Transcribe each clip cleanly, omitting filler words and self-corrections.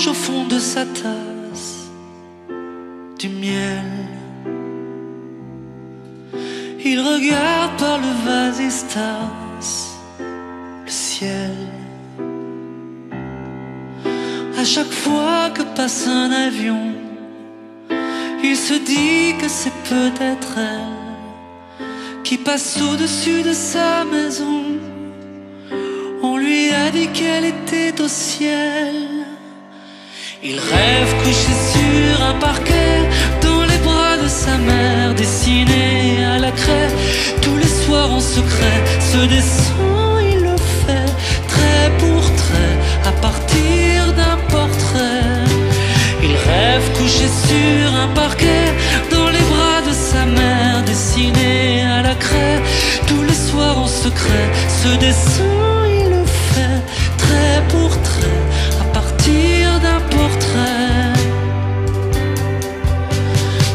mélange au fond de sa tasse du miel. Il regarde par le vasistas le ciel. À chaque fois que passe un avion, il se dit que c'est peut-être elle qui passe au-dessus de sa maison. On lui a dit qu'elle était au ciel. Il rêve couché sur un parquet, dans les bras de sa mère, dessiné à la craie. Tous les soirs en secret, ce dessin il le fait, trait pour trait, à partir d'un portrait. Il rêve couché sur un parquet, dans les bras de sa mère, dessiné à la craie. Tous les soirs en secret, ce dessin il le fait, trait pour trait, à partir d'un portrait.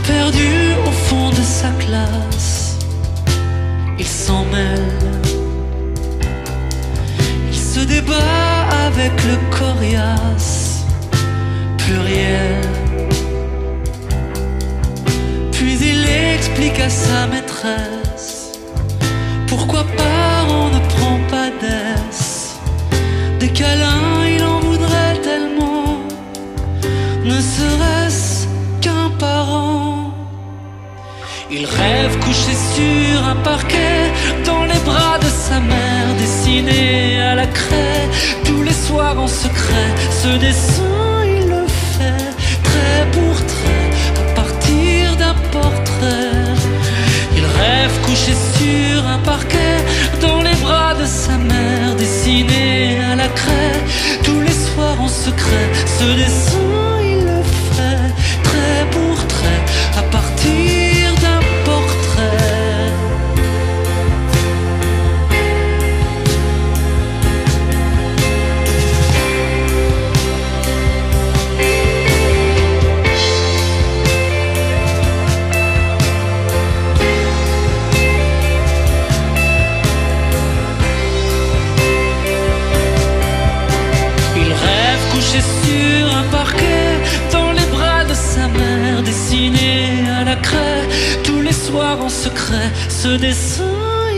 Perdu au fond de sa classe, il s'en mêle. Il se débat avec le coriace pluriel. Puis il explique à sa maîtresse pourquoi parent ne prend pas d'aise. Des câlins il en voudrait tellement, ne serait-ce qu'un parent. Il rêve couché sur un parquet, dans les bras de sa mère, dessiné à la craie. Tous les soirs en secret, ce dessin il le fait, trait pour trait, à partir d'un portrait. Il rêve couché sur un parquet, dans les bras de sa mère, dessiné à la craie. Tous les soirs en secret, ce dessin il le fait, trait pour trait, à partir d'un portrait. Sur un parquet, dans les bras de sa mère, dessiné à la craie. Tous les soirs en secret, ce dessin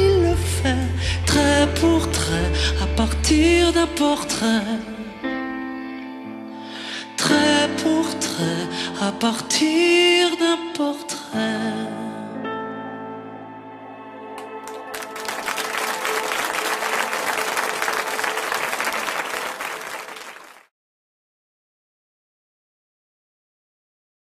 il le fait, trait pour trait, à partir d'un portrait. Trait pour trait, à partir d'un portrait.